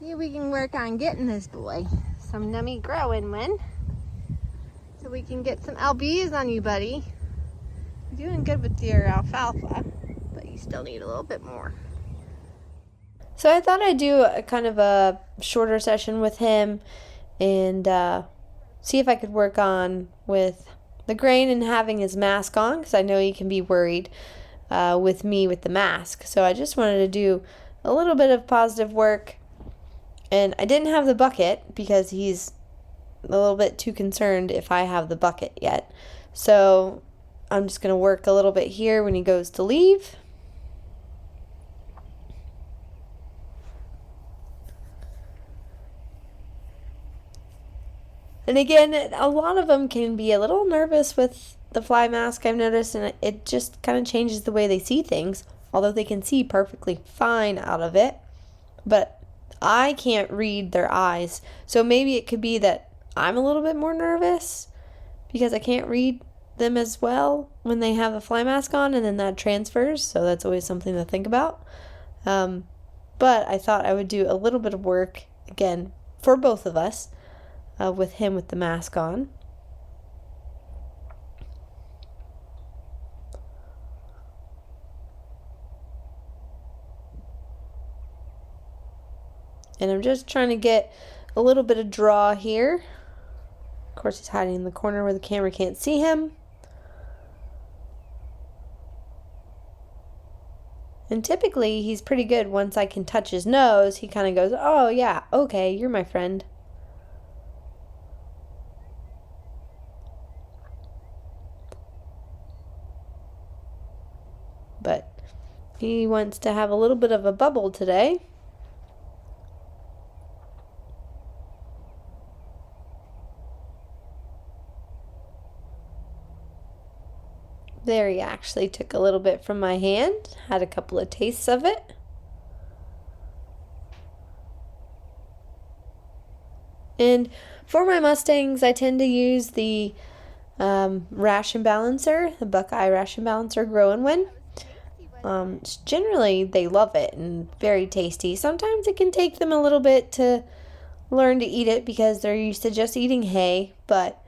See if we can work on getting this boy some nummy growing one. So we can get some LBs on you, buddy. You're doing good with your alfalfa, but you still need a little bit more. So I thought I'd do a kind of a shorter session with him and see if I could work on with the grain and having his mask on, because I know he can be worried with me with the mask. So I just wanted to do a little bit of positive work. And I didn't have the bucket because he's a little bit too concerned if I have the bucket yet. So I'm just going to work a little bit here when he goes to leave. And again, a lot of them can be a little nervous with the fly mask, I've noticed, and it just kind of changes the way they see things, although they can see perfectly fine out of it. But I can't read their eyes, so maybe it could be that I'm a little bit more nervous because I can't read them as well when they have a fly mask on, and then that transfers, so that's always something to think about. But I thought I would do a little bit of work, again, for both of us, with him with the mask on. And I'm just trying to get a little bit of draw here. Of course, he's hiding in the corner where the camera can't see him. And typically, he's pretty good. Once I can touch his nose, he kind of goes, oh yeah, okay, you're my friend. But he wants to have a little bit of a bubble today. There, he actually took a little bit from my hand, had a couple of tastes of it. And for my Mustangs, I tend to use the ration balancer, the Buckeye ration balancer growing one. Generally, they love it and very tasty. Sometimes it can take them a little bit to learn to eat it because they're used to just eating hay, but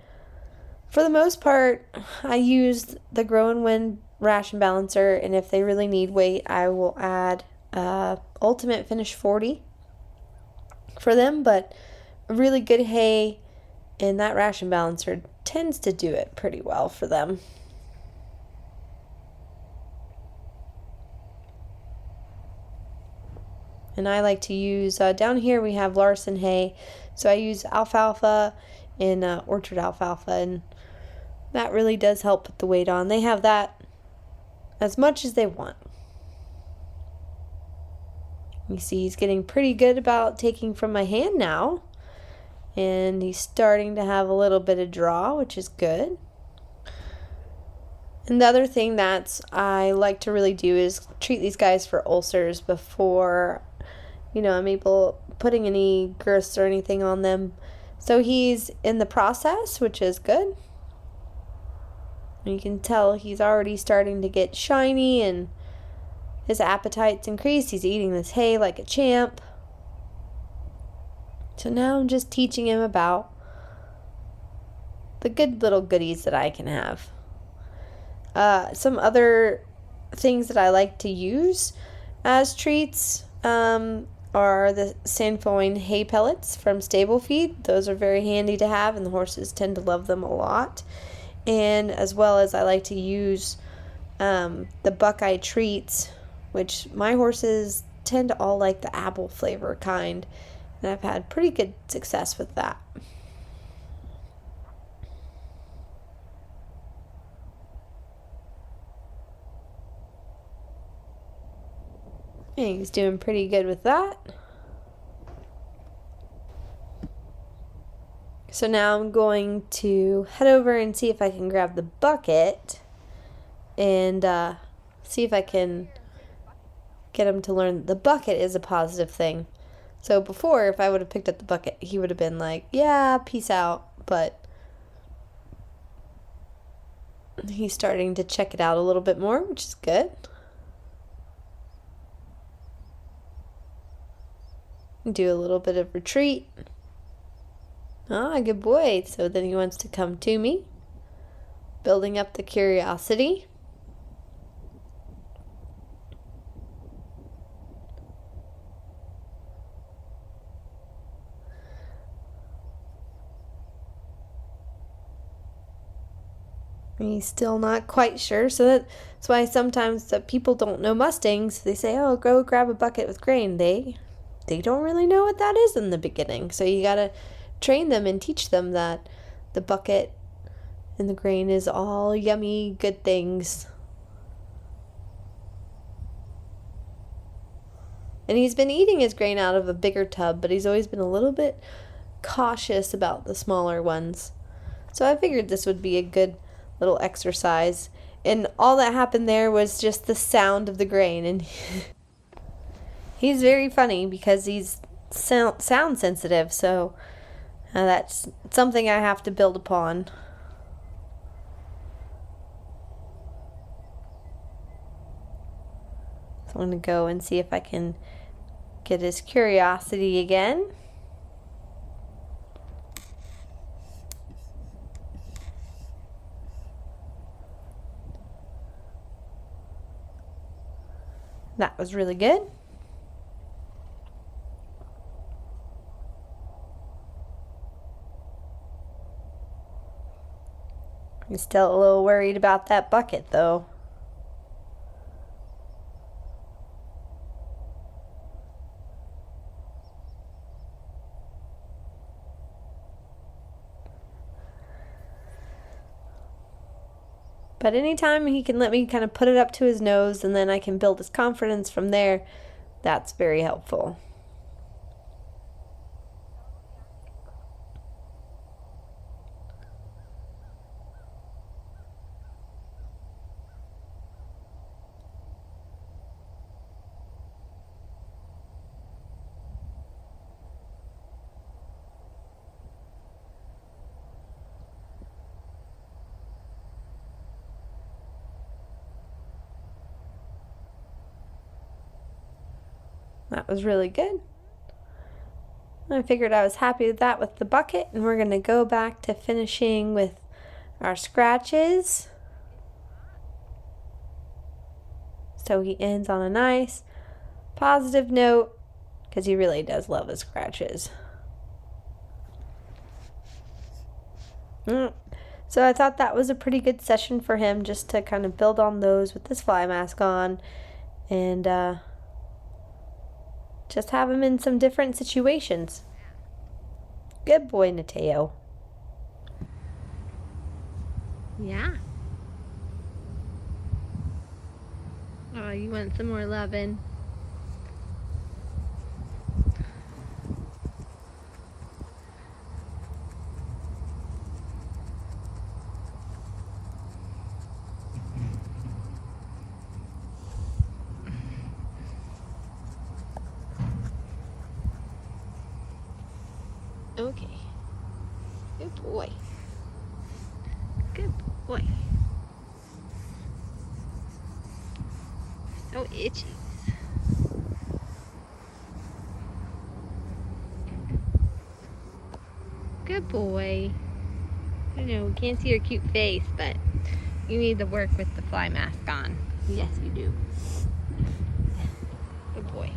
for the most part, I use the Grow and Win ration balancer, and if they really need weight, I will add Ultimate Finish 40 for them, but really good hay, and that ration balancer tends to do it pretty well for them. And I like to use, down here we have Larson hay, so I use alfalfa and orchard alfalfa, and that really does help put the weight on. They have that as much as they want. You see he's getting pretty good about taking from my hand now. And he's starting to have a little bit of draw, which is good. And the other thing that I like to really do is treat these guys for ulcers before, I'm putting any girths or anything on them. So he's in the process, which is good. You can tell he's already starting to get shiny and his appetite's increased. He's eating this hay like a champ. So now I'm just teaching him about the good little goodies that I can have. Some other things that I like to use as treats are the Sanfoin hay pellets from Stable Feed. Those are very handy to have, and the horses tend to love them a lot. And as well as I like to use the Buckeye treats, which my horses tend to all like the apple flavor kind. And I've had pretty good success with that. And he's doing pretty good with that. So now I'm going to head over and see if I can grab the bucket and see if I can get him to learn that the bucket is a positive thing. So before, if I would have picked up the bucket, he would have been like, yeah, peace out. But he's starting to check it out a little bit more, which is good. Do a little bit of retreat. Ah, good boy. So then he wants to come to me. Building up the curiosity. He's still not quite sure, so that's why sometimes the people don't know Mustangs. They say, "Oh, go grab a bucket with grain." They don't really know what that is in the beginning. So you gotta train them and teach them that the bucket and the grain is all yummy, good things. And he's been eating his grain out of a bigger tub, but he's always been a little bit cautious about the smaller ones. So I figured this would be a good little exercise. And all that happened there was just the sound of the grain. And he's very funny because he's sound sensitive. So that's something I have to build upon. So I'm going to go and see if I can get his curiosity again. That was really good. I'm still a little worried about that bucket though. But anytime he can let me kind of put it up to his nose and then I can build his confidence from there, that's very helpful. That was really good. I figured I was happy with that with the bucket, and we're going to go back to finishing with our scratches. So he ends on a nice positive note because he really does love his scratches. So I thought that was a pretty good session for him just to kind of build on those with this fly mask on and just have him in some different situations. Good boy, Mateo. Yeah. Oh, you want some more loving? Okay. Good boy. Good boy. So itchy. Good boy. I know we can't see your cute face, but you need to work with the fly mask on. Yes, you do. Good boy.